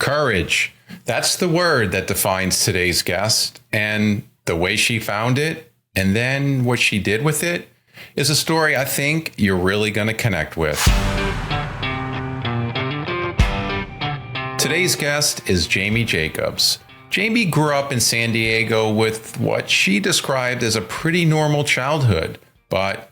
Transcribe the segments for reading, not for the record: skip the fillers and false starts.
Courage. That's the word that defines today's guest, and the way she found it and then what she did with it is a story I think you're really going to connect with. Today's guest is Jamie Jacobs. Jamie grew up in San Diego with what she described as a pretty normal childhood, but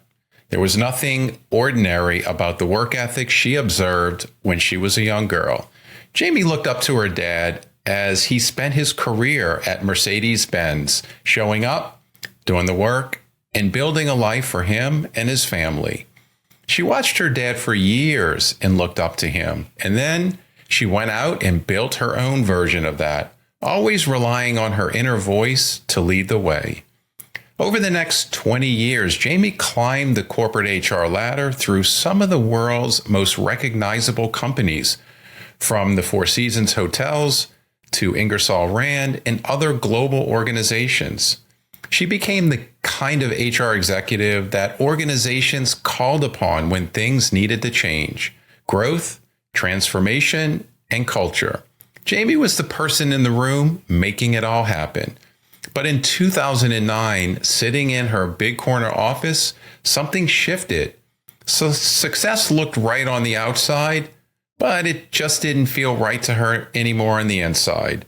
there was nothing ordinary about the work ethic she observed when she was a young girl. Jamie looked up to her dad as he spent his career at Mercedes-Benz, showing up, doing the work, and building a life for him and his family. She watched her dad for years and looked up to him. And then she went out and built her own version of that, always relying on her inner voice to lead the way. Over the next 20 years, Jamie climbed the corporate HR ladder through some of the world's most recognizable companies, from the Four Seasons hotels to Ingersoll Rand and other global organizations. She became the kind of HR executive that organizations called upon when things needed to change: growth, transformation, and culture. Jamie was the person in the room making it all happen. But in 2009, sitting in her big corner office, something shifted. So success looked right on the outside, but it just didn't feel right to her anymore on the inside.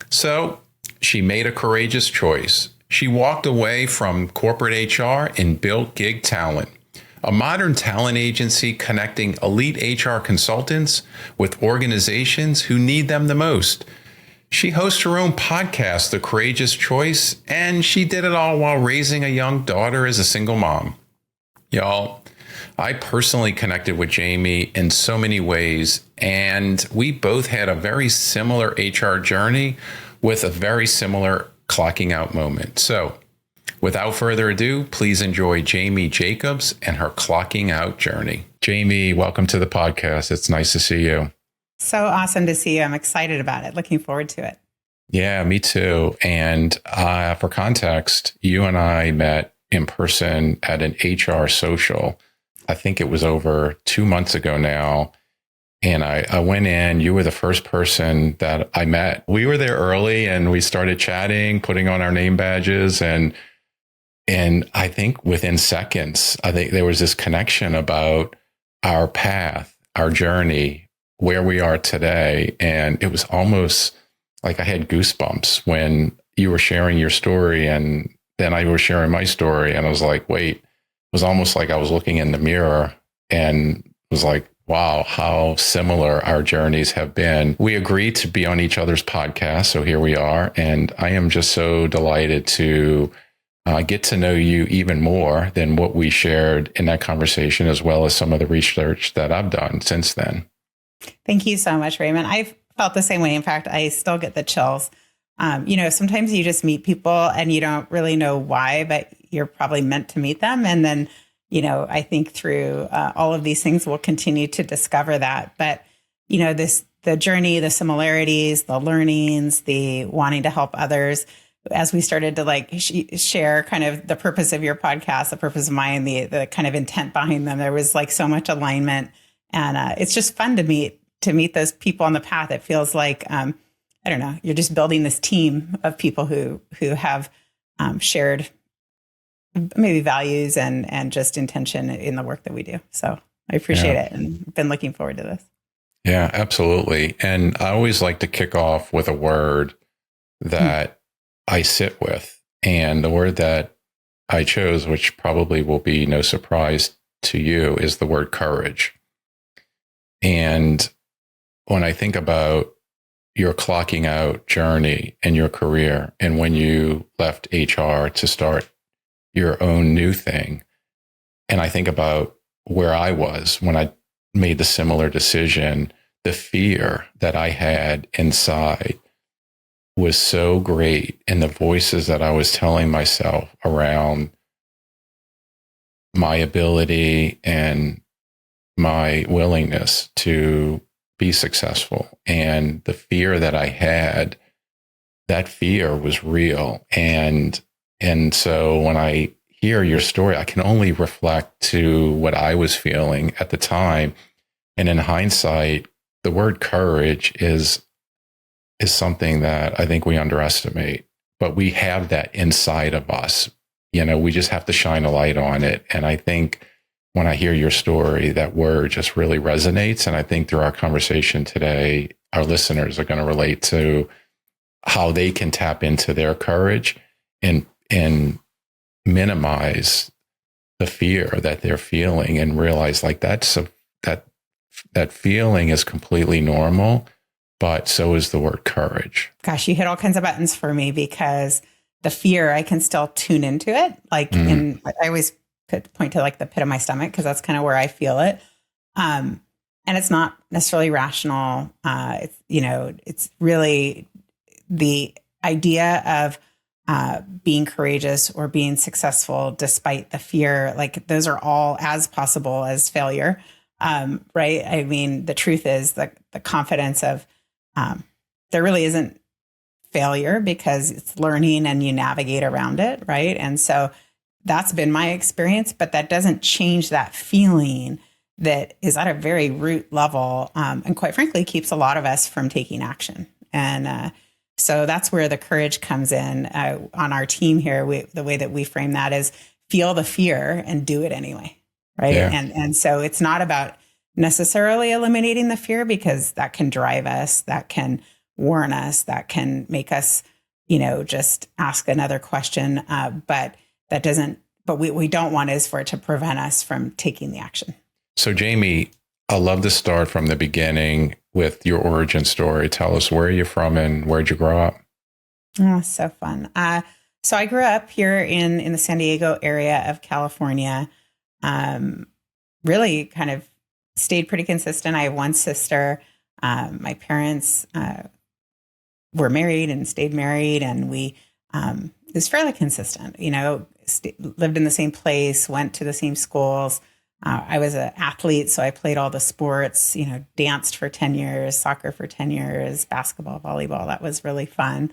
So she made a courageous choice. She walked away from corporate HR and built Gig Talent, a modern talent agency connecting elite HR consultants with organizations who need them the most. She hosts her own podcast, The Courageous Choice, and she did it all while raising a young daughter as a single mom. Y'all, I personally connected with Jamie in so many ways, and we both had a very similar HR journey with a very similar clocking out moment. So, without further ado, please enjoy Jamie Jacobs and her clocking out journey. Jamie, welcome to the podcast. It's nice to see you. So awesome to see you. I'm excited about it. Looking forward to it. Yeah, me too. And for context, you and I met in person at an HR social. I think it was over 2 months ago now. And I went in, you were the first person that I met. We were there early and we started chatting, putting on our name badges. And I think within seconds, I think there was this connection about our path, our journey, where we are today. And it was almost like I had goosebumps when you were sharing your story and then I was sharing my story. And I was like, wait, it was almost like I was looking in the mirror and was like, wow, how similar our journeys have been. We agreed to be on each other's podcast. So here we are. And I am just so delighted to get to know you even more than what we shared in that conversation, as well as some of the research that I've done since then. Thank you so much, Raymond. I've felt the same way. In fact, I still get the chills. Sometimes you just meet people and you don't really know why, but you're probably meant to meet them. And then, I think through all of these things, we'll continue to discover that. But, the journey, the similarities, the learnings, the wanting to help others, as we started to share kind of the purpose of your podcast, the purpose of mine, the kind of intent behind them, there was so much alignment. And it's just fun to meet those people on the path. It feels like, you're just building this team of people who have shared maybe values and just intention in the work that we do. So I appreciate it and been looking forward to this. Yeah, absolutely. And I always like to kick off with a word that I sit with. And the word that I chose, which probably will be no surprise to you, is the word courage. And when I think about your clocking out journey in your career and when you left HR to start your own new thing, and I think about where I was when I made the similar decision, the fear that I had inside was so great. And the voices that I was telling myself around my ability and my willingness to be successful, and the fear that I had, that fear was real. And so when I hear your story, I can only reflect to what I was feeling at the time. And in hindsight, the word courage is is something that I think we underestimate, but we have that inside of us. We just have to shine a light on it. And I think when I hear your story, that word just really resonates. And I think through our conversation today, our listeners are going to relate to how they can tap into their courage and minimize the fear that they're feeling and realize like that feeling is completely normal, but so is the word courage. Gosh, you hit all kinds of buttons for me, because the fear, I can still tune into it. Like I always could point to like the pit of my stomach, because that's kind of where I feel it. And it's not necessarily rational. It's really the idea of being courageous or being successful despite the fear. Like those are all as possible as failure. Right. I mean, the truth is that the confidence of there really isn't failure, because it's learning and you navigate around it. Right. And so that's been my experience, but that doesn't change that feeling that is at a very root level. And quite frankly, keeps a lot of us from taking action. And so that's where the courage comes in. On our team here, the way that we frame that is feel the fear and do it anyway. Right. Yeah. And so it's not about necessarily eliminating the fear, because that can drive us, that can warn us, that can make us, just ask another question. But that doesn't, but what we don't want is for it to prevent us from taking the action. So Jamie, I'd love to start from the beginning with your origin story. Tell us, where are you from and where'd you grow up? Oh, so fun. So I grew up here in the San Diego area of California. Really kind of stayed pretty consistent. I have one sister. My parents were married and stayed married, and it was fairly consistent. Lived in the same place, went to the same schools. I was an athlete, so I played all the sports. Danced for 10 years, soccer for 10 years, basketball, volleyball. That was really fun.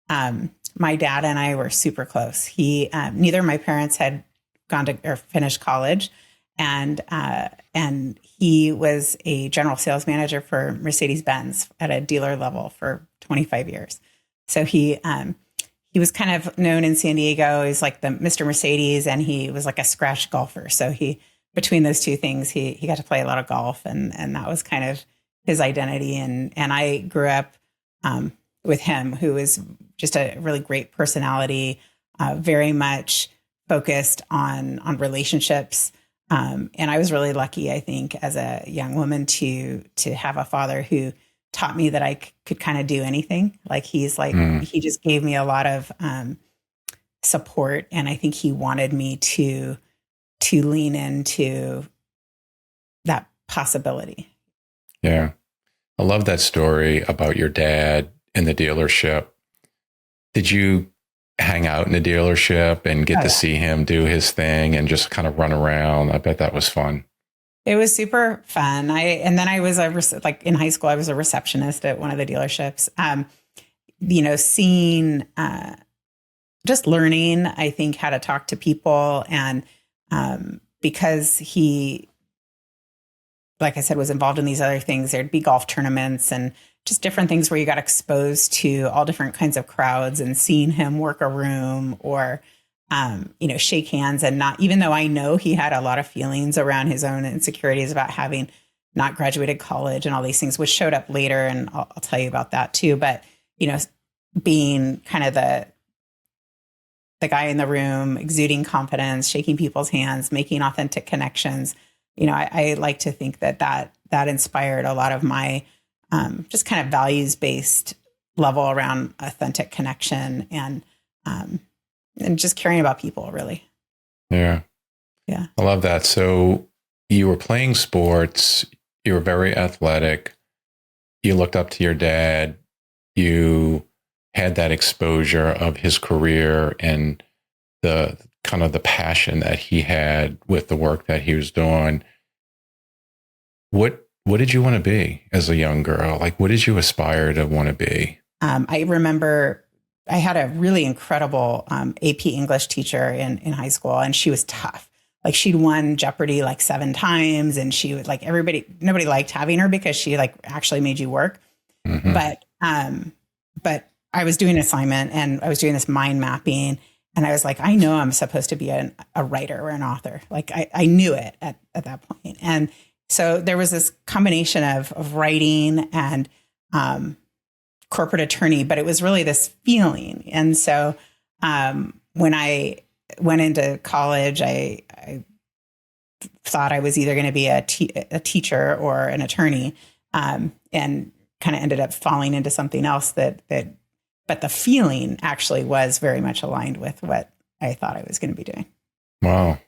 My dad and I were super close. Neither of my parents had gone to or finished college. And he was a general sales manager for Mercedes-Benz at a dealer level for 25 years. So he was kind of known in San Diego. He's like the Mr. Mercedes, and he was like a scratch golfer. So between those two things, he got to play a lot of golf, and that was kind of his identity. And I grew up with him, who was just a really great personality, very much focused on relationships. And I was really lucky, I think, as a young woman to have a father who taught me that I could kind of do anything. Like he just gave me a lot of support. And I think he wanted me to lean into that possibility. Yeah. I love that story about your dad in the dealership. Did you hang out in the dealership and get to see him do his thing and just kind of run around? I bet that was fun. It was super fun. And then I was in high school, I was a receptionist at one of the dealerships. Seeing, just learning, I think, how to talk to people. And because he, like I said, was involved in these other things, there'd be golf tournaments and just different things where you got exposed to all different kinds of crowds, and seeing him work a room or, shake hands, and not, even though I know he had a lot of feelings around his own insecurities about having not graduated college and all these things, which showed up later. And I'll tell you about that too. But, being kind of the guy in the room, exuding confidence, shaking people's hands, making authentic connections. I like to think that inspired a lot of my just kind of values-based level around authentic connection and just caring about people, really. Yeah. Yeah. I love that. So you were playing sports, you were very athletic, you looked up to your dad, you had that exposure of his career and the kind of the passion that he had with the work that he was doing. What did you want to be as a young girl? Like, what did you aspire to want to be? I remember I had a really incredible AP English teacher in high school, and she was tough. Like, she'd won Jeopardy like 7 times, and she would nobody liked having her because she actually made you work. Mm-hmm. But but I was doing an assignment and I was doing this mind mapping. And I was like, I know I'm supposed to be a writer or an author. Like I knew it at that point. And so there was this combination of writing and corporate attorney, but it was really this feeling. And so when I went into college, I thought I was either going to be a teacher or an attorney, and kind of ended up falling into something else but the feeling actually was very much aligned with what I thought I was going to be doing. Wow.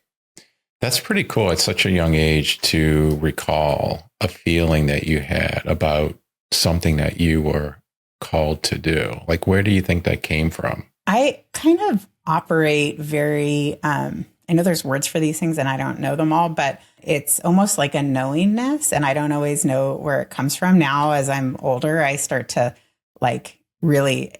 That's pretty cool at such a young age to recall a feeling that you had about something that you were called to do. Like, where do you think that came from? I kind of operate very, I know there's words for these things and I don't know them all, but it's almost like a knowingness. And I don't always know where it comes from. Now, as I'm older, I start to like really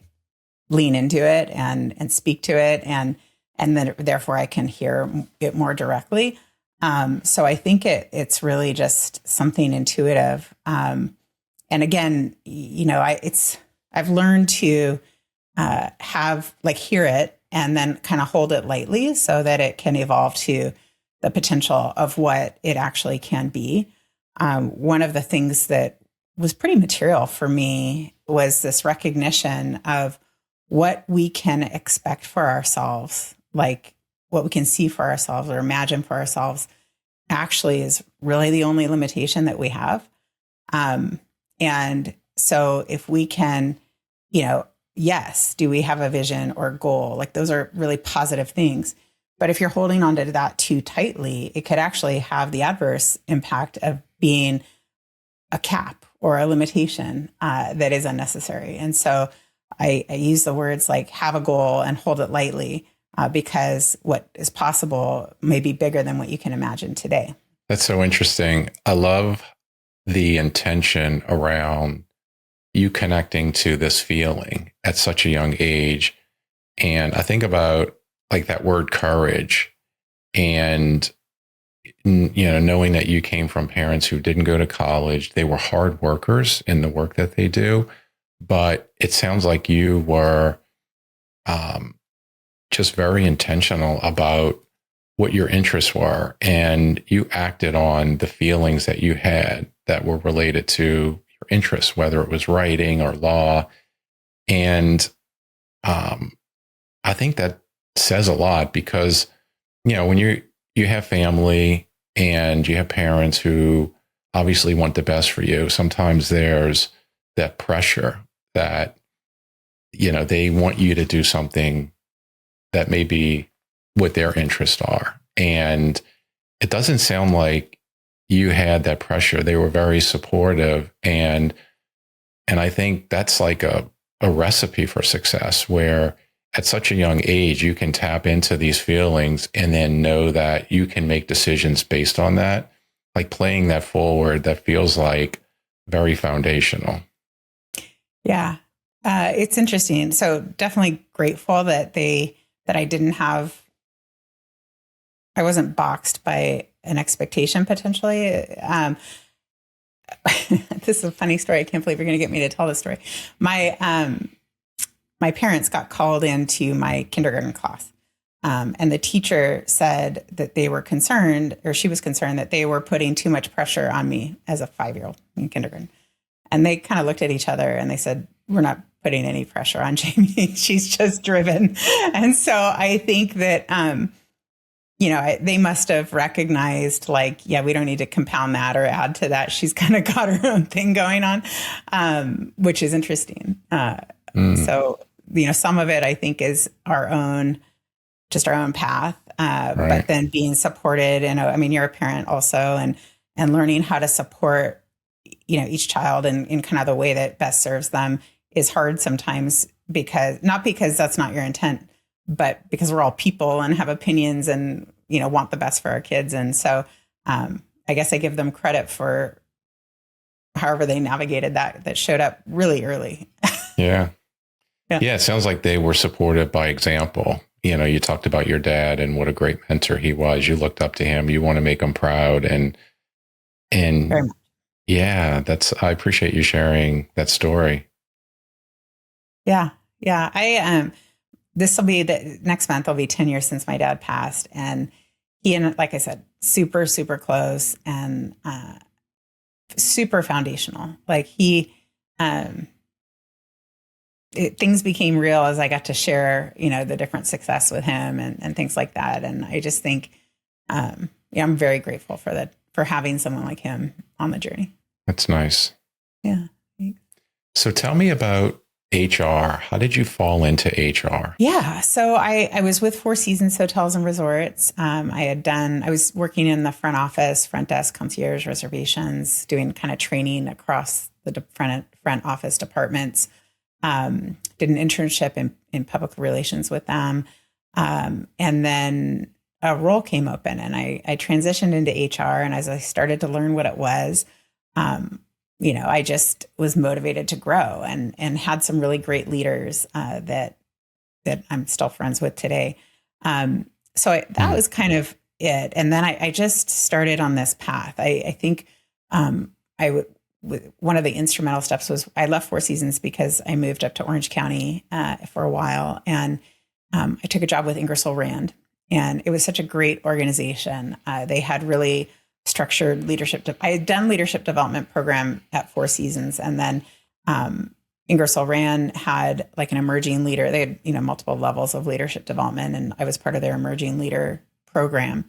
lean into it and speak to it. And then therefore I can hear it more directly. So I think it's really just something intuitive. And again, I've learned to hear it and then kind of hold it lightly so that it can evolve to the potential of what it actually can be. One of the things that was pretty material for me was this recognition of what we can expect for ourselves, like what we can see for ourselves or imagine for ourselves actually is really the only limitation that we have. And so if we can, yes, do we have a vision or goal? Like those are really positive things. But if you're holding on to that too tightly, it could actually have the adverse impact of being a cap or a limitation that is unnecessary. And so I use the words like have a goal and hold it lightly because what is possible may be bigger than what you can imagine today. That's so interesting. I love the intention around you connecting to this feeling at such a young age. And I think about like that word courage and, knowing that you came from parents who didn't go to college. They were hard workers in the work that they do. But it sounds like you were just very intentional about what your interests were. And you acted on the feelings that you had that were related to your interests, whether it was writing or law. And I think that says a lot because, when you have family and you have parents who obviously want the best for you, sometimes there's that pressure that, they want you to do something that may be what their interests are. And it doesn't sound like you had that pressure. They were very supportive. And I think that's like a recipe for success where at such a young age, you can tap into these feelings and then know that you can make decisions based on that. Like playing that forward, that feels like very foundational. Yeah. It's interesting. So definitely grateful that I wasn't boxed by an expectation potentially. This is a funny story. I can't believe you're going to get me to tell this story. My parents got called into my kindergarten class. And the teacher said that they were concerned, or she was concerned that they were putting too much pressure on me as a 5-year-old in kindergarten. And they kind of looked at each other and they said, we're not putting any pressure on Jamie. She's just driven. And so I think that, they must have recognized like, yeah, we don't need to compound that or add to that. She's kind of got her own thing going on, which is interesting. So, some of it I think is our own path, right. But then being supported. And you're a parent also and learning how to support, each child in kind of the way that best serves them is hard sometimes not because that's not your intent, but because we're all people and have opinions and, want the best for our kids. And so I guess I give them credit for however they navigated that showed up really early. Yeah. Yeah. It sounds like they were supported by example. You talked about your dad and what a great mentor he was. You looked up to him. You want to make him proud. And very much. Yeah, I appreciate you sharing that story. Yeah. Yeah. This will be the next month will be 10 years since my dad passed. And he and, like I said, super, super close and super foundational. Like um, things became real as I got to share, the different success with him and things like that. And I just think, I'm very grateful for that, for having someone like him on the journey. That's nice. Yeah. So tell me about HR. How did you fall into HR? Yeah. So I was with Four Seasons Hotels and Resorts. I was working in the front office, front desk, concierge reservations, doing kind of training across the front office departments. Did an internship in public relations with them. And then a role came open and I transitioned into HR. And as I started to learn what it was, I just was motivated to grow and had some really great leaders that I'm still friends with today. That was kind of it. And then I just started on this path. I think one of the instrumental steps was I left Four Seasons because I moved up to Orange County for a while. And I took a job with Ingersoll Rand. And it was such a great organization. They had really structured leadership. I had done leadership development program at Four Seasons. And then Ingersoll Rand had like an emerging leader. They had, multiple levels of leadership development. And I was part of their emerging leader program.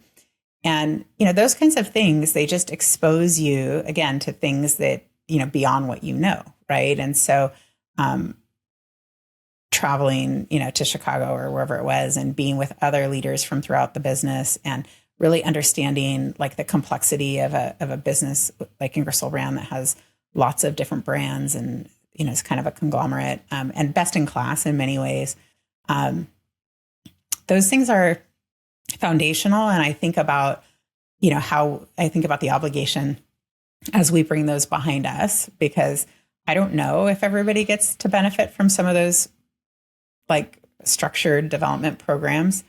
And, those kinds of things, they just expose you again to things that, beyond what you know. Right. And so, traveling, to Chicago or wherever it was and being with other leaders from throughout the business and really understanding like the complexity of a business like Ingersoll Rand that has lots of different brands and, it's kind of a conglomerate and best in class in many ways. Those things are foundational. And I think about, how I think about the obligation as we bring those behind us, because I don't know if everybody gets to benefit from some of those like structured development programs.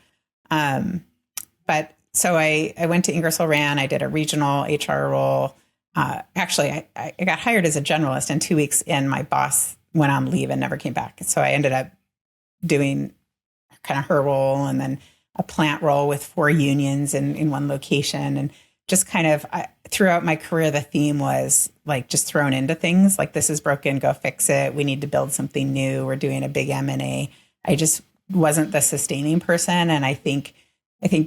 But so I went to Ingersoll Rand. I did a regional HR role. Actually, I got hired as a generalist, and 2 weeks in, my boss went on leave and never came back. So I ended up doing kind of her role and then a plant role with 4 unions in one location. And just kind of throughout my career, the theme was like just thrown into things like, this is broken, go fix it. We need to build something new. We're doing a big M&A. I just wasn't the sustaining person. And I think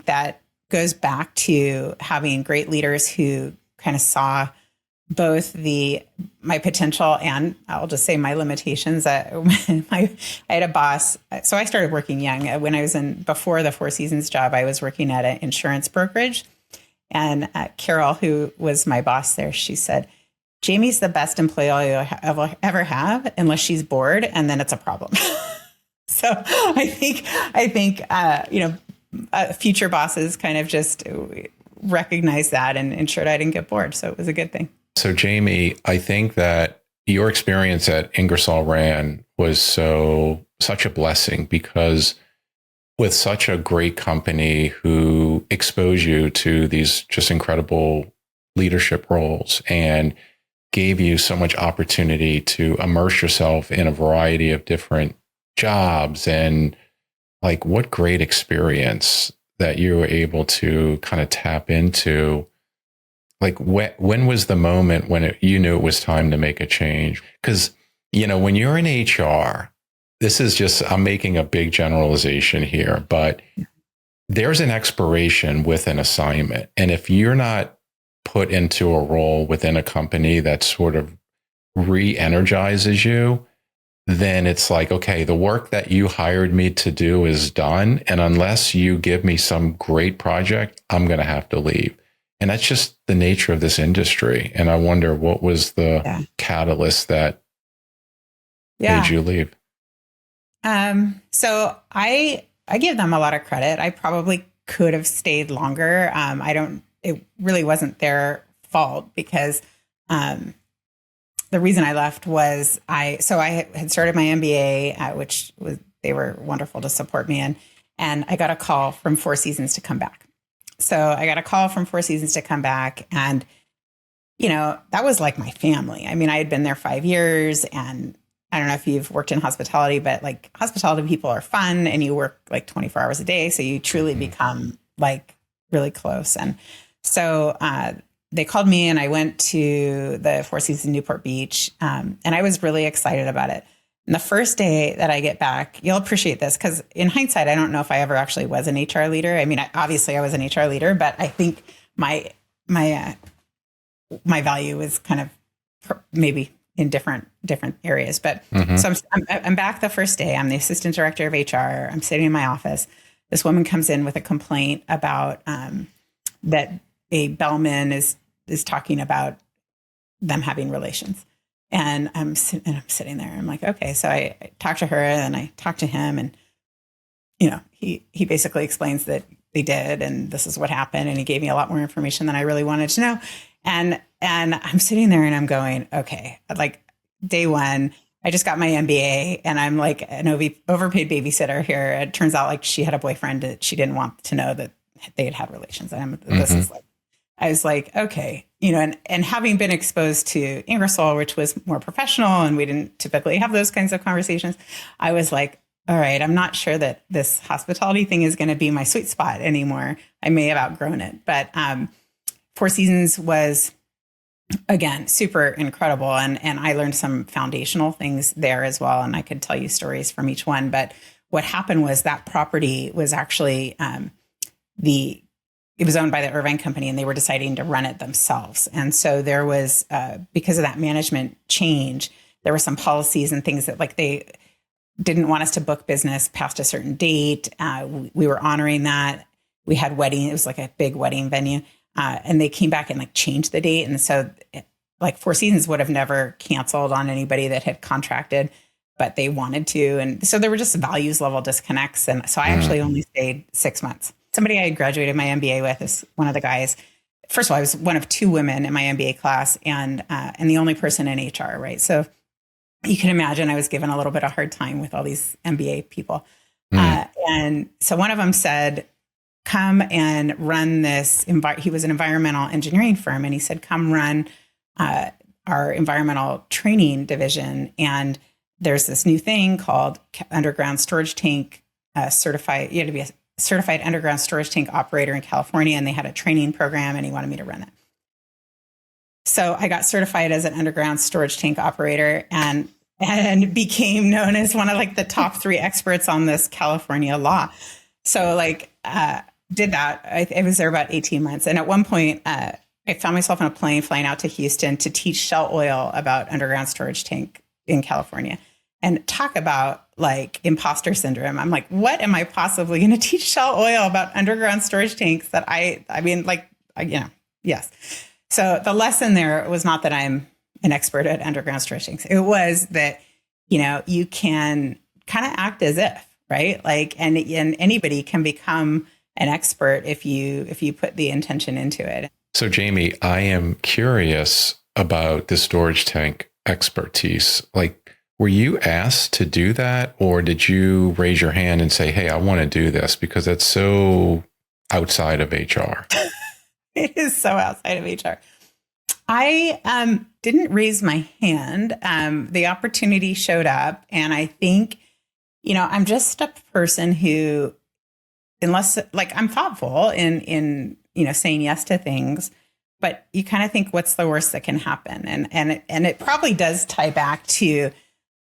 that goes back to having great leaders who kind of saw both my potential and I'll just say my limitations. I had a boss. So I started working young. When I was before the Four Seasons job, I was working at an insurance brokerage. And Carol, who was my boss there, she said, Jamie's the best employee you'll ever have unless she's bored. And then it's a problem. So I think future bosses kind of just recognized that and ensured I didn't get bored. So it was a good thing. So Jamie, I think that your experience at Ingersoll Rand was such a blessing, because with such a great company who exposed you to these just incredible leadership roles and gave you so much opportunity to immerse yourself in a variety of different jobs, and like what great experience that you were able to kind of tap into. Like when was the moment when you knew it was time to make a change? Because, when you're in HR, I'm making a big generalization here, but there's an expiration with an assignment. And if you're not put into a role within a company that sort of re-energizes you, then it's like, okay, the work that you hired me to do is done. And unless you give me some great project, I'm going to have to leave. And that's just the nature of this industry. And I wonder, what was the catalyst that made you leave? So I give them a lot of credit. I probably could have stayed longer. It really wasn't their fault, because the reason I left was I had started my MBA, they were wonderful to support me in, and I got a call from Four Seasons to come back. So I got a call from Four Seasons to come back, and that was like my family. I mean, I had been there 5 years, and I don't know if you've worked in hospitality, but like hospitality people are fun and you work like 24 hours a day. So you truly become like really close. And so they called me and I went to the Four Seasons in Newport Beach. And I was really excited about it. And the first day that I get back, you'll appreciate this because in hindsight, I don't know if I ever actually was an HR leader. I mean, obviously I was an HR leader, but I think my value is kind of maybe in different areas. But so I'm back the first day. I'm the assistant director of HR. I'm sitting in my office. This woman comes in with a complaint about that a bellman is talking about them having relations. And I'm sitting there. I'm like, okay. So I talked to her and I talked to him, and he basically explains that they did, and this is what happened. And he gave me a lot more information than I really wanted to know. And I'm sitting there and I'm going, okay, like day one, I just got my MBA and I'm like an overpaid babysitter here. It turns out like she had a boyfriend that she didn't want to know that they had relations. And this is like, I was like, okay, and having been exposed to Ingersoll, which was more professional and we didn't typically have those kinds of conversations, I was like, all right, I'm not sure that this hospitality thing is going to be my sweet spot anymore. I may have outgrown it, but Four Seasons was, again, super incredible. And I learned some foundational things there as well. And I could tell you stories from each one. But what happened was that property was actually it was owned by the Irvine Company, and they were deciding to run it themselves. And so there was, because of that management change, there were some policies and things that like they didn't want us to book business past a certain date. We were honoring that. We had wedding. It was like a big wedding venue. And they came back and like changed the date. And so like Four Seasons would have never canceled on anybody that had contracted, but they wanted to. And so there were just values level disconnects. And so I actually only stayed 6 months. Somebody I had graduated my MBA with is one of the guys. First of all, I was one of two women in my MBA class and the only person in HR, right? So you can imagine I was given a little bit of hard time with all these MBA people. And so one of them said, come and run this. He was an environmental engineering firm. And he said, come run our environmental training division. And there's this new thing called underground storage tank certified. You had to be a certified underground storage tank operator in California. And they had a training program and he wanted me to run it. So I got certified as an underground storage tank operator and became known as one of like the top 3 experts on this California law. So like, did that. I was there about 18 months. And at one point, I found myself on a plane flying out to Houston to teach Shell Oil about underground storage tank in California. And talk about like imposter syndrome. I'm like, what am I possibly going to teach Shell Oil about underground storage tanks that yes. So the lesson there was not that I'm an expert at underground storage tanks. It was that, you can kind of act as if, right? Like, and anybody can become an expert if you put the intention into it. So Jamie, I am curious about the storage tank expertise. Like, were you asked to do that, or did you raise your hand and say, hey, I want to do this because that's so outside of HR? It is so outside of HR. I didn't raise my hand. The opportunity showed up, and I think, I'm just a person who, unless like I'm thoughtful in saying yes to things, but you kind of think what's the worst that can happen, and it probably does tie back to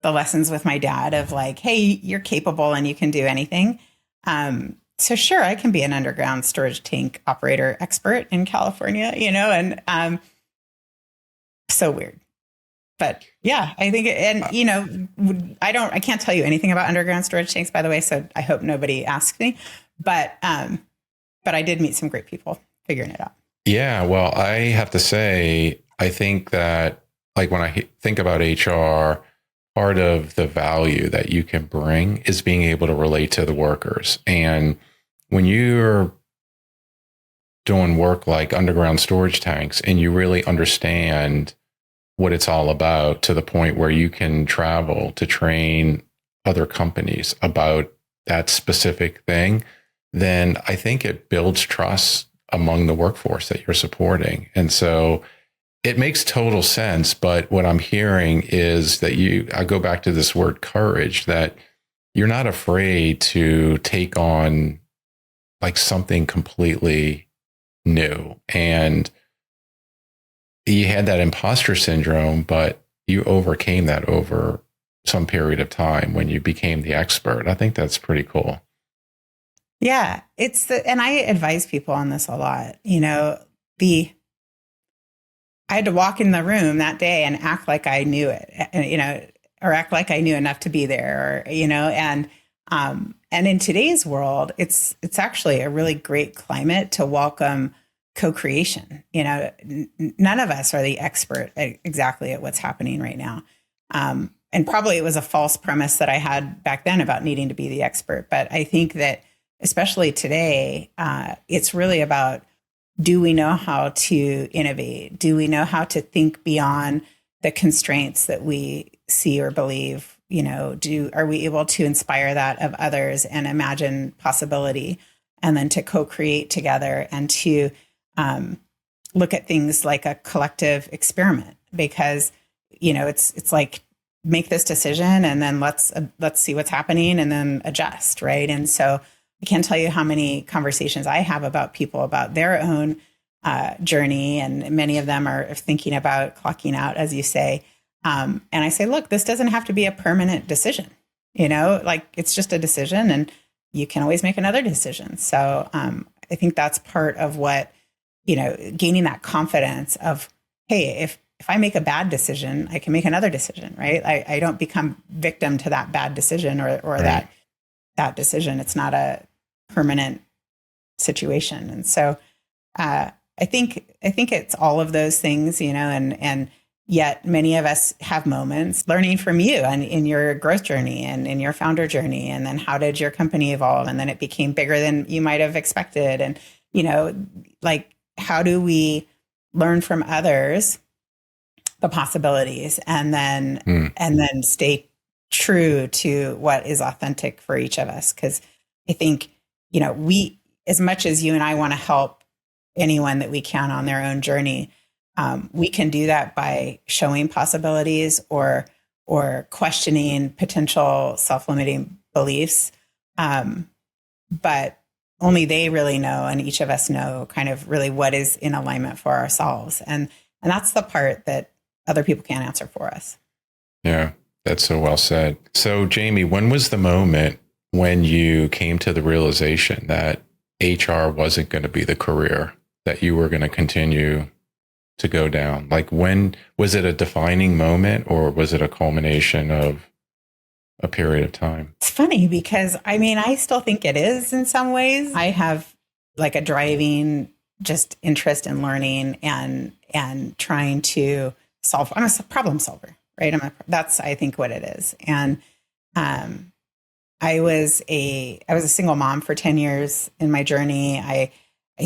the lessons with my dad of like, hey, you're capable and you can do anything. So sure, I can be an underground storage tank operator expert in California, and so weird. But yeah, I think, I can't tell you anything about underground storage tanks, by the way. So I hope nobody asks me, but I did meet some great people figuring it out. Yeah. Well, I have to say, I think that like when I think about HR, part of the value that you can bring is being able to relate to the workers. And when you're doing work like underground storage tanks and you really understand what it's all about to the point where you can travel to train other companies about that specific thing, then I think it builds trust among the workforce that you're supporting. And so it makes total sense. But what I'm hearing is that I go back to this word courage, that you're not afraid to take on like something completely new. And you had that imposter syndrome, but you overcame that over some period of time when you became the expert. I think that's pretty cool. Yeah, and I advise people on this a lot. I had to walk in the room that day and act like I knew it, or act like I knew enough to be there, and in today's world, it's actually a really great climate to welcome co-creation. None of us are the expert exactly at what's happening right now. And probably it was a false premise that I had back then about needing to be the expert. But I think that especially today, it's really about, do we know how to innovate? Do we know how to think beyond the constraints that we see or believe? Are we able to inspire that of others and imagine possibility, and then to co-create together and to look at things like a collective experiment? Because it's like, make this decision and then let's see what's happening and then adjust, right? And so I can't tell you how many conversations I have about people about their own journey, and many of them are thinking about clocking out, as you say. And I say, look, this doesn't have to be a permanent decision. Like, it's just a decision, and you can always make another decision. So I think that's part of what, gaining that confidence of, hey, if I make a bad decision, I can make another decision, right? I don't become victim to that bad decision or Right. that decision. It's not a permanent situation. And so I think it's all of those things, and yet many of us have moments learning from you and in your growth journey and in your founder journey. And then how did your company evolve? And then it became bigger than you might have expected. And, like, how do we learn from others the possibilities and then stay true to what is authentic for each of us? Because I think, we, as much as you and I want to help anyone that we can on their own journey, we can do that by showing possibilities or questioning potential self-limiting beliefs. But only they really know, and each of us know kind of really what is in alignment for ourselves. And that's the part that other people can't answer for us. Yeah, that's so well said. So, Jamie, when was the moment when you came to the realization that HR wasn't going to be the career that you were going to continue to go down? Like, when was it a defining moment, or was it a culmination of a period of time? It's funny because I still think it is in some ways. I have like a driving just interest in learning and trying to solve. I'm a problem solver, right? That's, I think, what it is. And I was a single mom for 10 years in my journey. I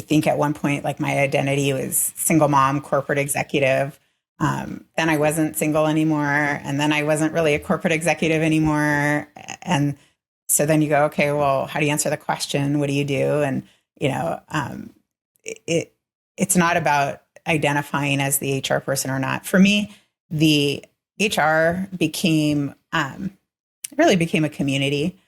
think at one point, like, my identity was single mom, corporate executive. Then I wasn't single anymore. And then I wasn't really a corporate executive anymore. And so then you go, okay, well, how do you answer the question? What do you do? And, it's not about identifying as the HR person or not. For me, the HR really became a community.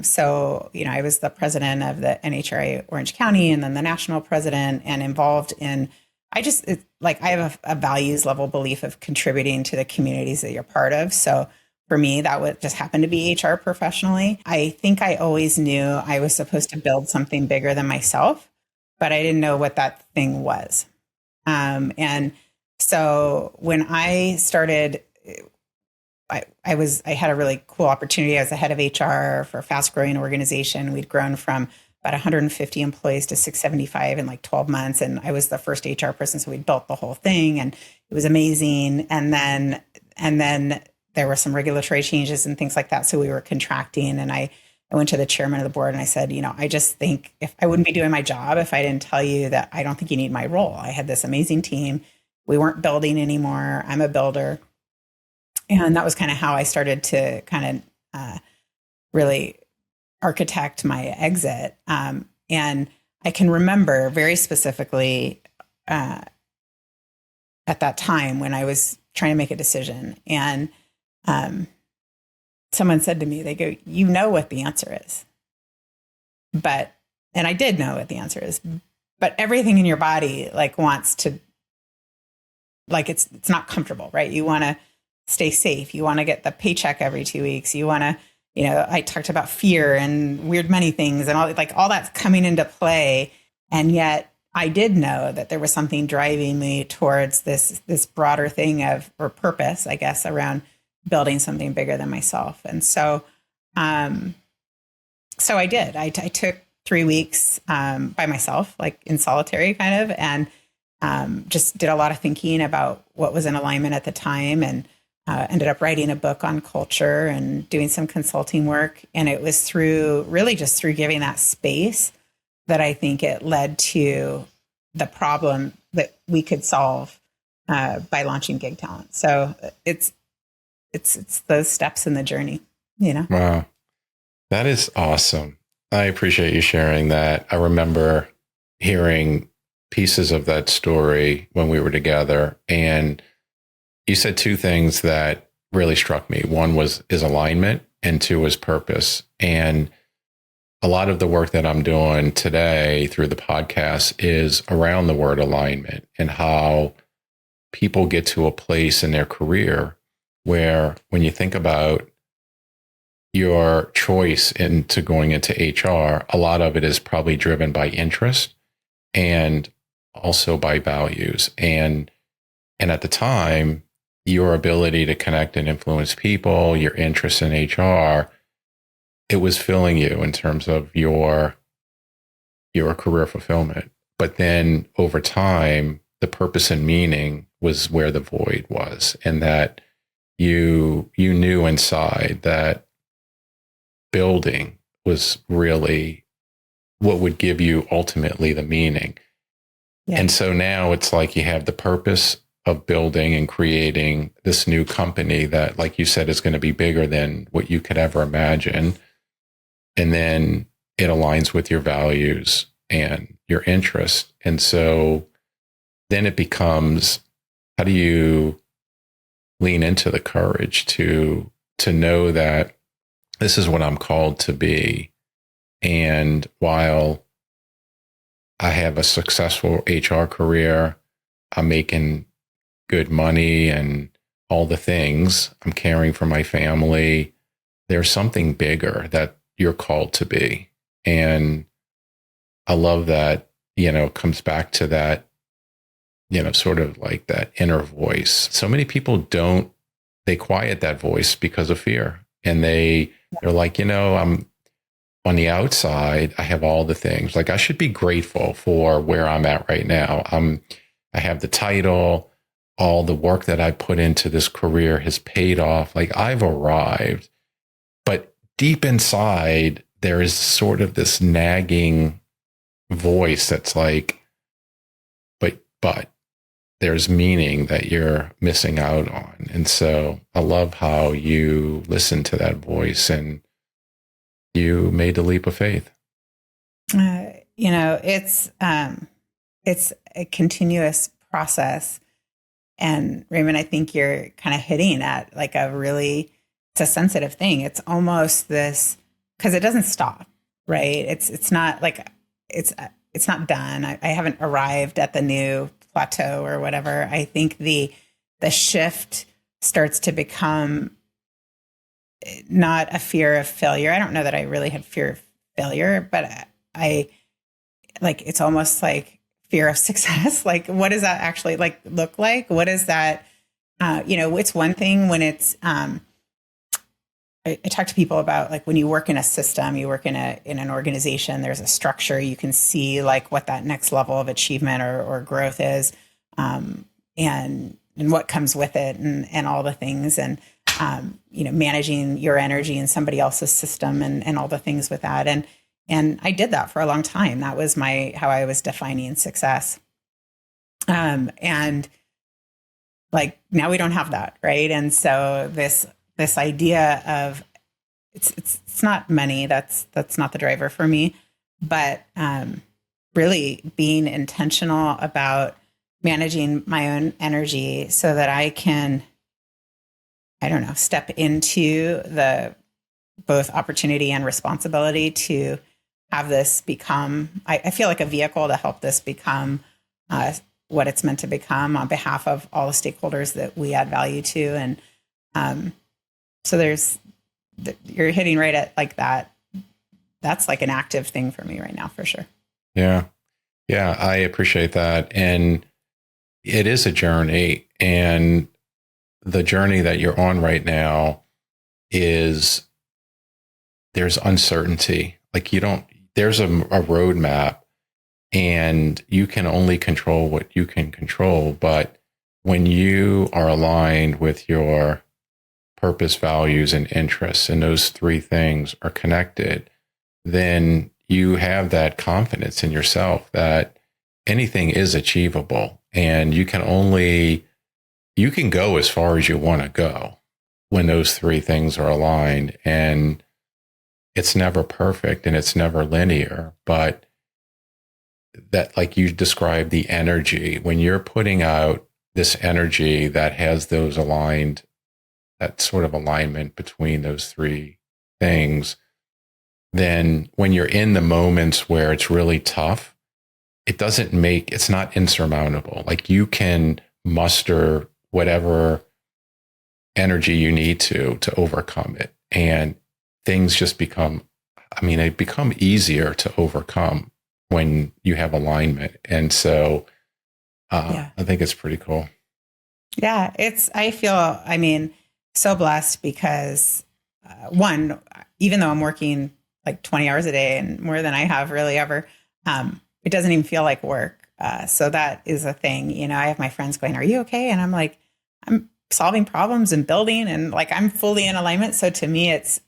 So, I was the president of the NHRA Orange County and then the national president, and involved in, I have a values level belief of contributing to the communities that you're part of. So for me, that would just happen to be HR professionally. I think I always knew I was supposed to build something bigger than myself, but I didn't know what that thing was. And so when I started, I had a really cool opportunity. I was the head of HR for a fast growing organization. We'd grown from about 150 employees to 675 in like 12 months. And I was the first HR person. So we built the whole thing, and it was amazing. And then there were some regulatory changes and things like that. So we were contracting, and I went to the chairman of the board and I said, I just think if I wouldn't be doing my job if I didn't tell you that I don't think you need my role. I had this amazing team. We weren't building anymore. I'm a builder. And that was kind of how I started to kind of really architect my exit. And I can remember very specifically at that time when I was trying to make a decision. And someone said to me, they go, you know what the answer is. And I did know what the answer is, but everything in your body like wants to, like, it's not comfortable, right? You want to stay safe. You want to get the paycheck every 2 weeks. You want to, I talked about fear and weird money things and all that's coming into play. And yet I did know that there was something driving me towards this broader thing or purpose, I guess, around building something bigger than myself. And so, so I did. I took 3 weeks by myself, like in solitary kind of, and just did a lot of thinking about what was in alignment at the time, and ended up writing a book on culture and doing some consulting work. And it was through giving that space that I think it led to the problem that we could solve by launching Gig Talent. So it's those steps in the journey, Wow. That is awesome. I appreciate you sharing that. I remember hearing pieces of that story when we were together, and you said two things that really struck me. One is alignment, and two was purpose. And a lot of the work that I'm doing today through the podcast is around the word alignment and how people get to a place in their career where, when you think about your choice into going into HR, a lot of it is probably driven by interest and also by values. And at the time, your ability to connect and influence people, your interest in HR, it was filling you in terms of your career fulfillment. But then over time, the purpose and meaning was where the void was, and that you knew inside that building was really what would give you ultimately the meaning. Yeah. And so now it's like you have the purpose of building and creating this new company that, like you said, is going to be bigger than what you could ever imagine. And then it aligns with your values and your interest. And so then it becomes, how do you lean into the courage to know that this is what I'm called to be? And while I have a successful HR career, I'm making good money and all the things, I'm caring for my family, there's something bigger that you're called to be. And I love that, comes back to that, sort of like that inner voice. So many people they quiet that voice because of fear. And they're like, I'm on the outside, I have all the things. Like, I should be grateful for where I'm at right now. I have the title, all the work that I put into this career has paid off. Like, I've arrived. But deep inside, there is sort of this nagging voice that's like, but there's meaning that you're missing out on. And so I love how you listen to that voice and you made the leap of faith. It's a continuous process. And Raymond, I think you're kind of hitting at like it's a sensitive thing. It's almost this, because it doesn't stop, right? It's not like it's not done. I haven't arrived at the new plateau or whatever. I think the shift starts to become not a fear of failure. I don't know that I really had fear of failure, but it's almost like fear of success. Like, what does that actually look like? What is that? It's one thing when it's, I talk to people about, like, when you work in a system, you work in an organization, there's a structure, you can see like what that next level of achievement or growth is, and what comes with it, and all the things, and managing your energy in somebody else's system, and all the things with that. And I did that for a long time. That was how I was defining success. And like, now we don't have that, right? And so this idea of it's not money, that's not the driver for me, but really being intentional about managing my own energy so that I can, I don't know, step into the both opportunity and responsibility to have this become, I feel like a vehicle to help this become what it's meant to become on behalf of all the stakeholders that we add value to. And so you're hitting right at like that. That's like an active thing for me right now, for sure. Yeah. Yeah. I appreciate that. And it is a journey. And the journey that you're on right now is there's uncertainty. Like there's a roadmap and you can only control what you can control. But when you are aligned with your purpose, values, and interests, and those three things are connected, then you have that confidence in yourself that anything is achievable, and you can go as far as you want to go when those three things are aligned. And it's never perfect and it's never linear, but that, like you described, the energy, when you're putting out this energy that has those aligned, that sort of alignment between those three things, then when you're in the moments where it's really tough, it's not insurmountable. Like you can muster whatever energy you need to overcome it. And things just they become easier to overcome when you have alignment. And so I think it's pretty cool. Yeah, I feel so blessed because one, even though I'm working like 20 hours a day and more than I have really ever, it doesn't even feel like work. So that is a thing. You know, I have my friends going, "Are you okay?" And I'm like, I'm solving problems and building, and like I'm fully in alignment. So to me, it's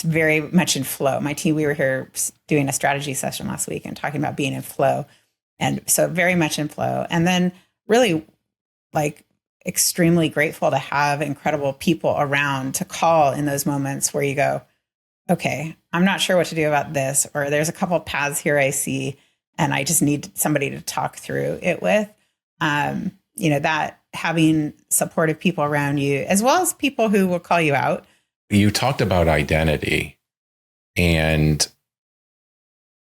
very much in flow. My team, we were here doing a strategy session last week and talking about being in flow, and so very much in flow. And then really, like, extremely grateful to have incredible people around to call in those moments where you go, okay, I'm not sure what to do about this, or there's a couple of paths here I see, and I just need somebody to talk through it with. That having supportive people around you, as well as people who will call you out. You talked about identity and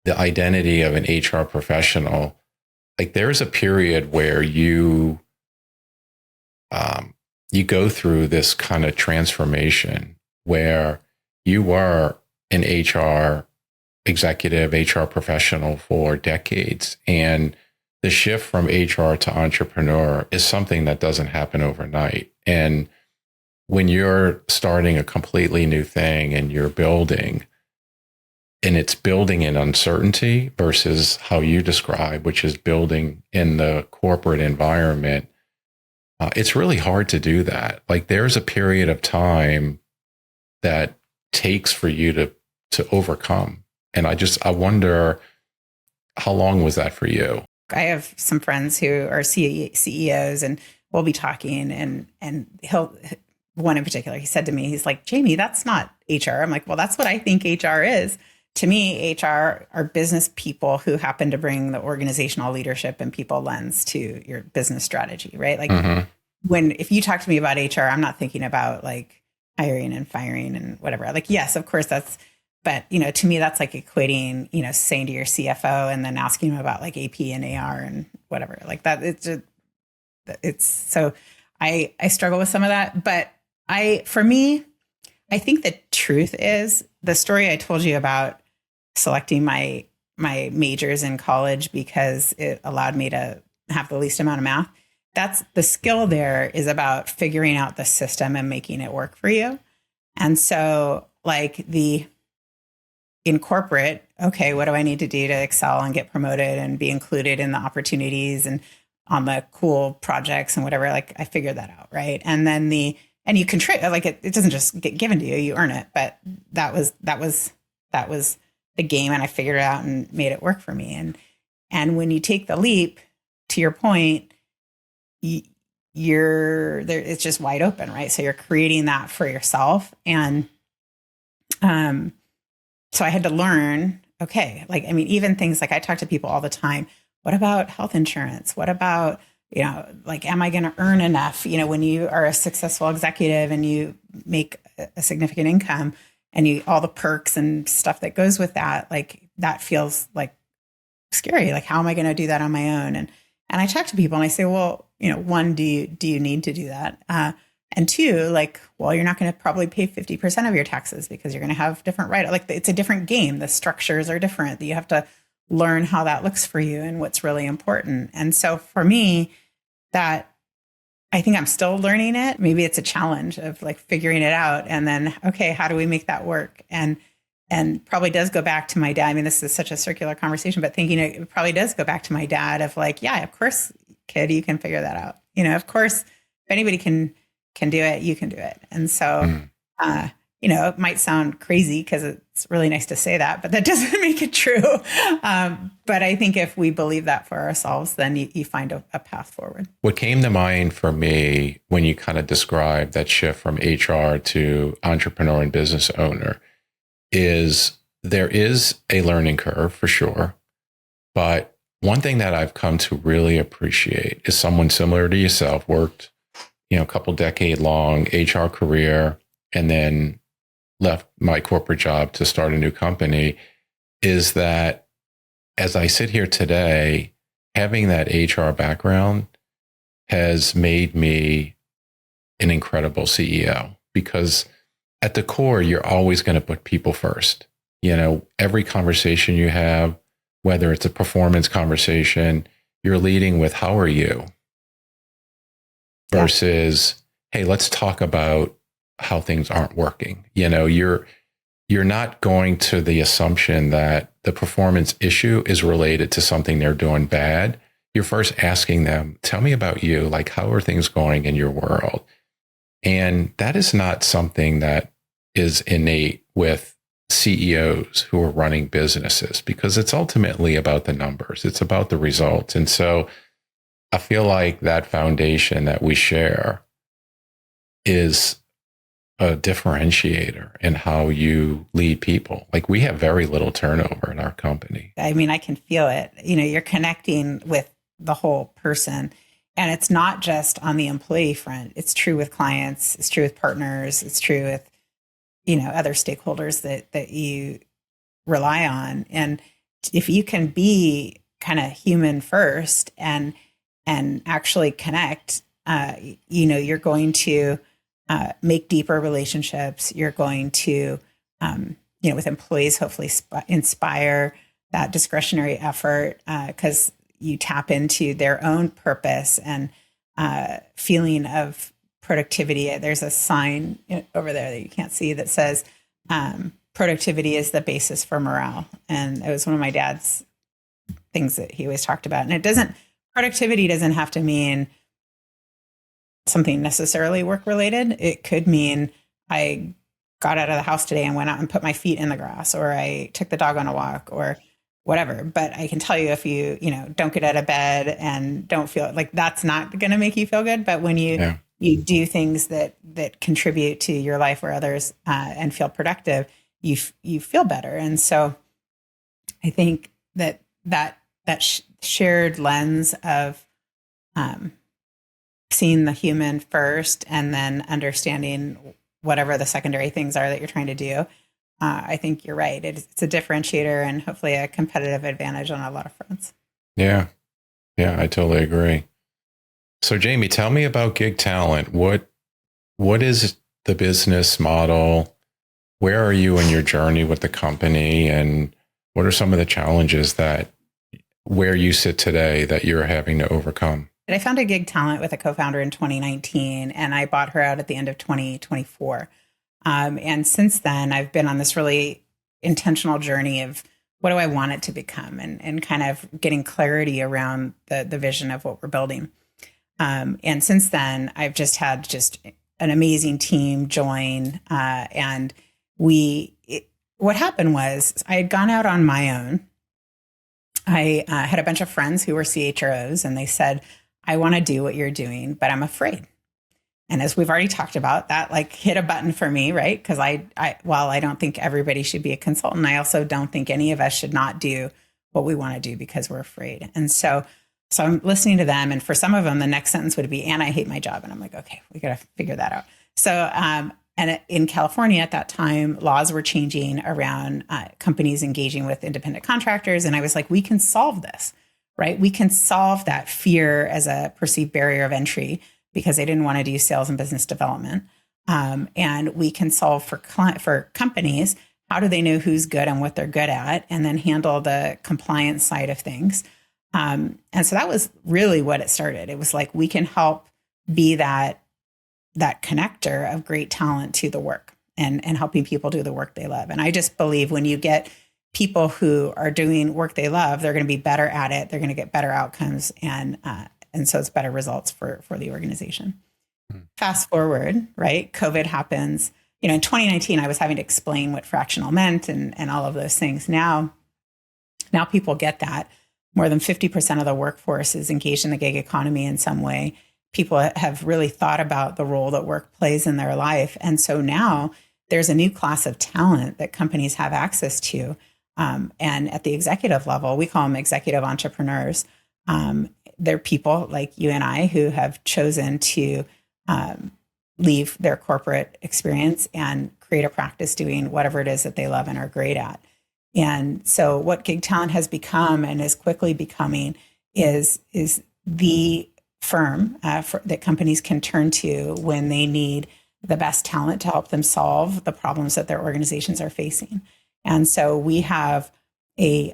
the identity of an HR professional. Like there's a period where you go through this kind of transformation where you were an HR executive, HR professional for decades. And the shift from HR to entrepreneur is something that doesn't happen overnight. And when you're starting a completely new thing and you're building, and it's building in uncertainty versus how you describe, which is building in the corporate environment, it's really hard to do that. Like there's a period of time that takes for you to overcome. And I wonder, how long was that for you? I have some friends who are CEOs, and we'll be talking, and one in particular, he said to me, he's like, "Jamie, that's not HR." I'm like, "Well, that's what I think HR is." To me, HR are business people who happen to bring the organizational leadership and people lens to your business strategy, right? Like if you talk to me about HR, I'm not thinking about like hiring and firing and whatever. Like, yes, of course but to me, that's like equating, saying to your CFO and then asking him about like AP and AR and whatever like that. It's so I struggle with some of that, but for me, I think the truth is the story I told you about selecting my majors in college because it allowed me to have the least amount of math. That's the skill there is about figuring out the system and making it work for you. And so like in corporate, okay, what do I need to do to excel and get promoted and be included in the opportunities and on the cool projects and whatever? Like I figured that out. Right. And then and you contribute, like it doesn't just get given to you, you earn it. But that was the game, and I figured it out and made it work for me. And when you take the leap, to your point, you're there, it's just wide open, right? So you're creating that for yourself. And so I had to learn, okay, even things like I talk to people all the time. what about health insurance? What about, like, am I going to earn enough? When you are a successful executive and you make a significant income and all the perks and stuff that goes with that, like that feels like scary. Like, how am I going to do that on my own? And I talk to people and I say, well, one, do you need to do that? And two, like, well, you're not going to probably pay 50% of your taxes because you're going to have different like it's a different game. The structures are different. You have to learn how that looks for you and what's really important. And so for me, that I think I'm still learning it. Maybe it's a challenge of like figuring it out. And then, okay, how do we make that work? And probably does go back to my dad. I mean, this is such a circular conversation, but thinking it probably does go back to my dad of like, yeah, of course, kid, you can figure that out. Of course, if anybody can do it, you can do it. And so, it might sound crazy because it's really nice to say that, but that doesn't make it true. But I think if we believe that for ourselves, then you find a path forward. What came to mind for me when you kind of described that shift from HR to entrepreneur and business owner is there is a learning curve for sure. But one thing that I've come to really appreciate is someone similar to yourself worked, a couple decade long HR career and then left my corporate job to start a new company, is that as I sit here today, having that HR background has made me an incredible CEO because at the core, you're always going to put people first. Every conversation you have, whether it's a performance conversation, you're leading with how are you versus, hey, let's talk about how things aren't working. You're not going to the assumption that the performance issue is related to something they're doing bad. You're first asking them, tell me about you, like how are things going in your world? And that is not something that is innate with CEOs who are running businesses because it's ultimately about the numbers. It's about the results. And so I feel like that foundation that we share is a differentiator in how you lead people. Like we have very little turnover in our company. I mean, I can feel it. You're connecting with the whole person. And it's not just on the employee front. It's true with clients. It's true with partners. It's true with, other stakeholders that you rely on. And if you can be kind of human first and actually connect, you're going to make deeper relationships. You're going to, with employees, hopefully inspire that discretionary effort because you tap into their own purpose and feeling of productivity. There's a sign over there that you can't see that says productivity is the basis for morale. And it was one of my dad's things that he always talked about. And productivity doesn't have to mean something necessarily work related. It could mean I got out of the house today and went out and put my feet in the grass, or I took the dog on a walk, or whatever. But I can tell you if you don't get out of bed and don't feel like that's not going to make you feel good. But when you do things that contribute to your life or others and feel productive, you feel better. And so I think that shared lens of seeing the human first and then understanding whatever the secondary things are that you're trying to do. I think you're right. It's a differentiator and hopefully a competitive advantage on a lot of fronts. Yeah, I totally agree. So Jamie, tell me about Gig Talent. What is the business model? Where are you in your journey with the company? And what are some of the challenges where you sit today that you're having to overcome? I founded Gig Talent with a co-founder in 2019, and I bought her out at the end of 2024. And since then, I've been on this really intentional journey of what do I want it to become and kind of getting clarity around the vision of what we're building. And since then, I've just had an amazing team join. And what happened was I had gone out on my own. I had a bunch of friends who were CHROs, and they said, I want to do what you're doing, but I'm afraid. And as we've already talked about, that like hit a button for me, right? Because while I don't think everybody should be a consultant, I also don't think any of us should not do what we want to do because we're afraid. And so I'm listening to them. And for some of them, the next sentence would be, and I hate my job. And I'm like, okay, we got to figure that out. So, and in California at that time, laws were changing around companies engaging with independent contractors. And I was like, we can solve this, right? We can solve that fear as a perceived barrier of entry because they didn't want to do sales and business development. And we can solve for companies, how do they know who's good and what they're good at, and then handle the compliance side of things. And so that was really what it started. It was like, we can help be that connector of great talent to the work and helping people do the work they love. And I just believe when you get people who are doing work they love, they're going to be better at it. They're going to get better outcomes. And so it's better results for the organization. Fast forward, right? COVID happens. In 2019, I was having to explain what fractional meant and all of those things. Now people get that. More than 50% of the workforce is engaged in the gig economy in some way. People have really thought about the role that work plays in their life. And so now there's a new class of talent that companies have access to. And at the executive level, we call them executive entrepreneurs. They're people like you and I who have chosen to leave their corporate experience and create a practice doing whatever it is that they love and are great at. And so what gig talent has become and is quickly becoming is the firm that companies can turn to when they need the best talent to help them solve the problems that their organizations are facing. And so we have a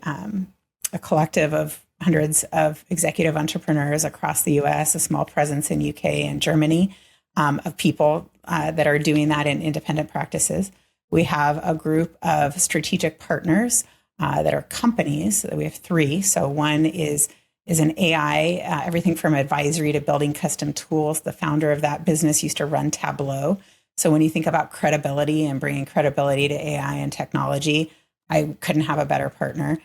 collective of hundreds of executive entrepreneurs across the US, a small presence in UK and Germany, of people that are doing that in independent practices. We have a group of strategic partners that are companies. We have 3. So one is an AI, everything from advisory to building custom tools. The founder of that business used to run Tableau. So when you think about credibility and bringing credibility to AI and technology, I couldn't have a better partner.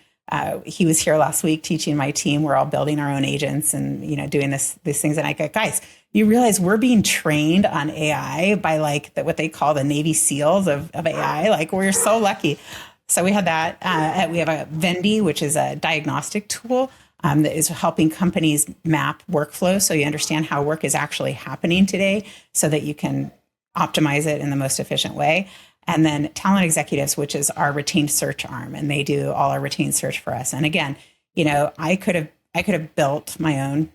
He was here last week teaching my team. We're all building our own agents and doing these things. And I go, guys, you realize we're being trained on AI by what they call the Navy SEALs of AI. Like, we're so lucky. So we had that. We have a Vendy, which is a diagnostic tool that is helping companies map workflow so you understand how work is actually happening today so that you can optimize it in the most efficient way. And then Talent Executives, which is our retained search arm, and they do all our retained search for us. And again, I could have built my own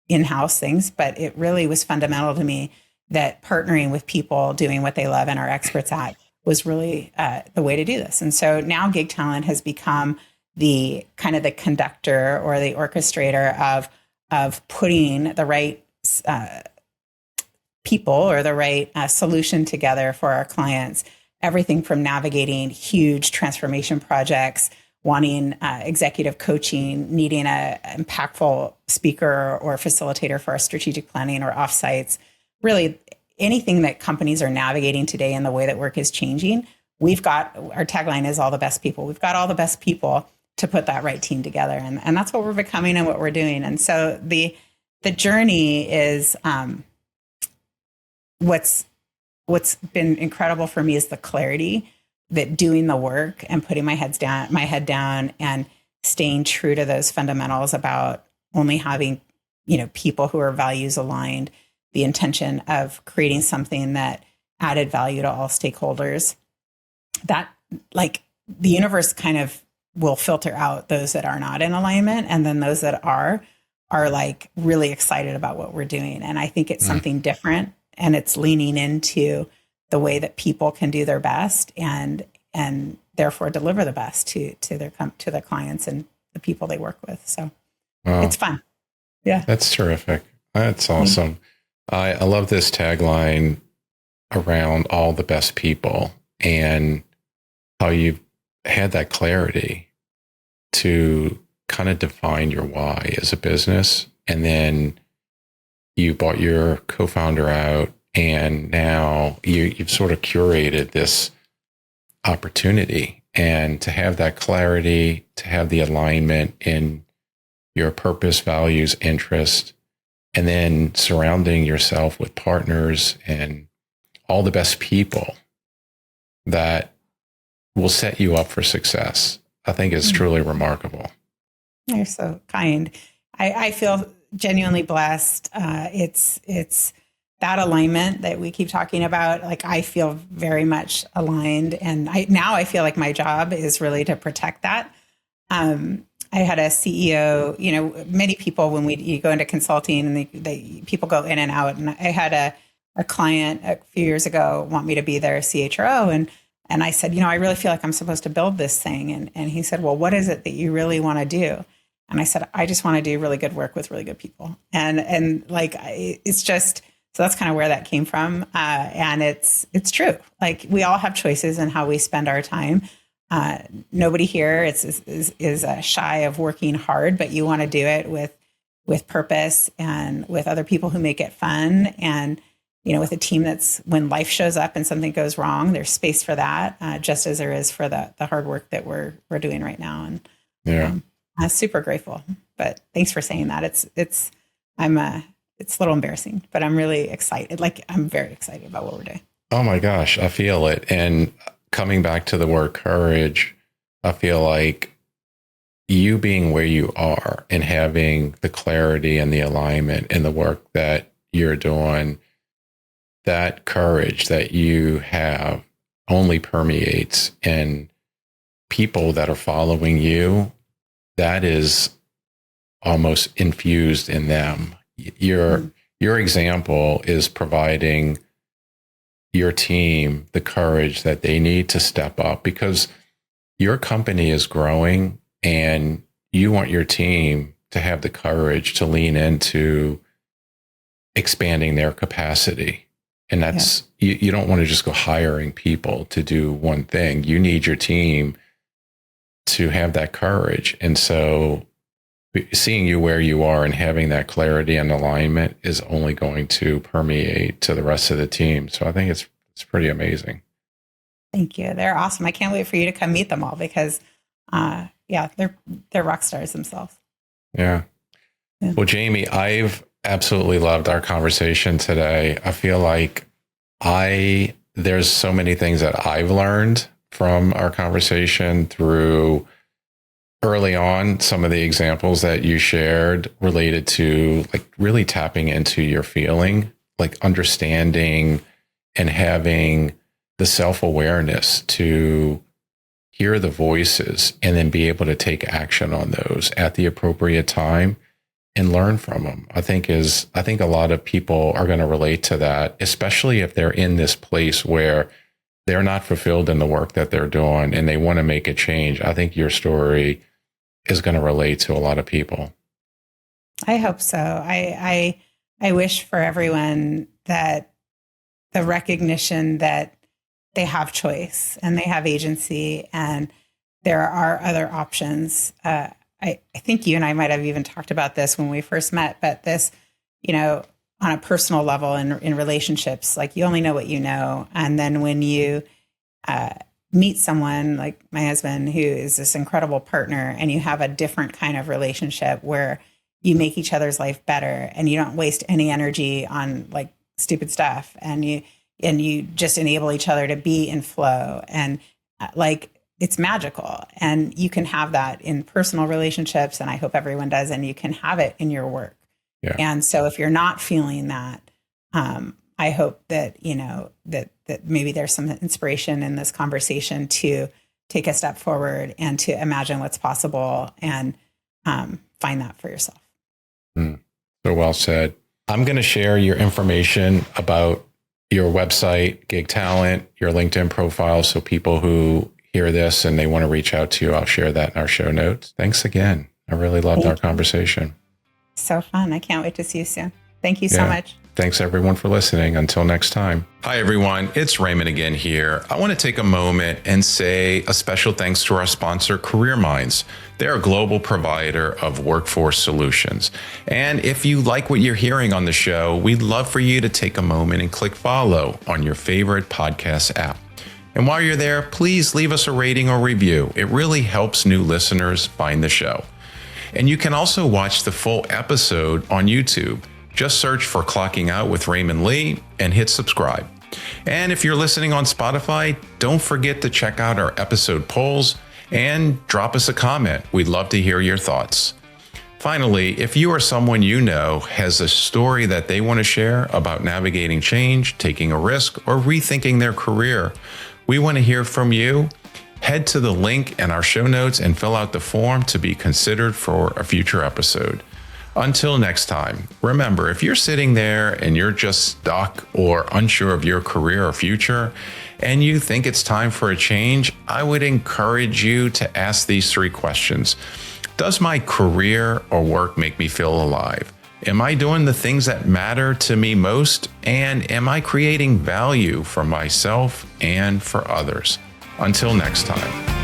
in-house things, but it really was fundamental to me that partnering with people doing what they love and are experts at was really the way to do this. And so now gig talent has become the kind of the conductor or the orchestrator of putting the right people or the right solution together for our clients. Everything from navigating huge transformation projects, wanting executive coaching, needing an impactful speaker or facilitator for our strategic planning or offsites, really anything that companies are navigating today in the way that work is changing. We've got, our tagline is all the best people. We've got all the best people to put that right team together. And that's what we're becoming and what we're doing. And so the journey is what's been incredible for me is the clarity that doing the work and putting my head down and staying true to those fundamentals about only having, people who are values aligned, the intention of creating something that added value to all stakeholders, that the universe kind of will filter out those that are not in alignment. And then those that are really excited about what we're doing. And I think it's something different, and it's leaning into the way that people can do their best and therefore deliver the best to their clients and the people they work with. So It's fun. Yeah. That's terrific. That's awesome. I love this tagline around all the best people and how you've had that clarity to kind of define your why as a business. And then you bought your co-founder out, and now you've sort of curated this opportunity. And to have that clarity, to have the alignment in your purpose, values, interest, and then surrounding yourself with partners and all the best people that will set you up for success, I think is truly remarkable. You're so kind. I feel genuinely blessed. It's that alignment that we keep talking about. Like, I feel very much aligned, and I feel like my job is really to protect that. I had a CEO, many people, when you go into consulting, and people go in and out. And I had a client a few years ago want me to be their CHRO. And I said, I really feel like I'm supposed to build this thing. And he said, well, what is it that you really want to do? And I said, I just want to do really good work with really good people. And it's just, so that's kind of where that came from. And it's true. Like, we all have choices in how we spend our time. Nobody here is shy of working hard, but you want to do it with purpose and with other people who make it fun. And, with a team that's, when life shows up and something goes wrong, there's space for that, just as there is for the hard work that we're doing right now. And I'm super grateful. But thanks for saying that. It's a little embarrassing, but I'm really excited. Like, I'm very excited about what we're doing. Oh my gosh, I feel it. And coming back to the word courage, I feel like you being where you are and having the clarity and the alignment in the work that you're doing, that courage that you have only permeates in people that are following you. That is almost infused in them. Your example is providing your team the courage that they need to step up, because your company is growing and you want your team to have the courage to lean into expanding their capacity. And that's, you don't want to just go hiring people to do one thing. You need your team to have that courage. And so seeing you where you are and having that clarity and alignment is only going to permeate to the rest of the team. So I think it's pretty amazing. Thank you. They're awesome. I can't wait for you to come meet them all, because they're rock stars themselves. Yeah. Well, Jamie, I've absolutely loved our conversation today. I feel like there's so many things that I've learned from our conversation through early on, some of the examples that you shared related to like really tapping into your feeling, like understanding and having the self-awareness to hear the voices and then be able to take action on those at the appropriate time and learn from them. I think a lot of people are going to relate to that, especially if they're in this place where they're not fulfilled in the work that they're doing and they want to make a change. I think your story is going to relate to a lot of people. I hope so. I wish for everyone that the recognition that they have choice and they have agency and there are other options. I think you and I might have even talked about this when we first met, but this, on a personal level in relationships, like you only know what you know. And then when you meet someone like my husband, who is this incredible partner, and you have a different kind of relationship where you make each other's life better and you don't waste any energy on like stupid stuff, and you just enable each other to be in flow, and like it's magical. And you can have that in personal relationships, and I hope everyone does, and you can have it in your work. Yeah. And so if you're not feeling that, I hope that, that maybe there's some inspiration in this conversation to take a step forward and to imagine what's possible and find that for yourself. So well said. I'm going to share your information about your website, Gig Talent, your LinkedIn profile, so people who hear this and they want to reach out to you, I'll share that in our show notes. Thanks again. I really loved our conversation. So fun. I can't wait to see you soon. Thank you so much. Thanks everyone for listening. Until next time. Hi everyone, it's Raymond again here. I want to take a moment and say a special thanks to our sponsor, Career Minds. They're a global provider of workforce solutions. And if you like what you're hearing on the show, we'd love for you to take a moment and click follow on your favorite podcast app. And while you're there, please leave us a rating or review. It really helps new listeners find the show. And you can also watch the full episode on YouTube. Just search for Clocking Out with Raymond Lee and hit subscribe. And if you're listening on Spotify, don't forget to check out our episode polls and drop us a comment. We'd love to hear your thoughts. Finally, if you or someone you know has a story that they want to share about navigating change, taking a risk, or rethinking their career, we want to hear from you. Head to the link in our show notes and fill out the form to be considered for a future episode. Until next time, remember, if you're sitting there and you're just stuck or unsure of your career or future, and you think it's time for a change, I would encourage you to ask these 3 questions. Does my career or work make me feel alive? Am I doing the things that matter to me most? And am I creating value for myself and for others? Until next time.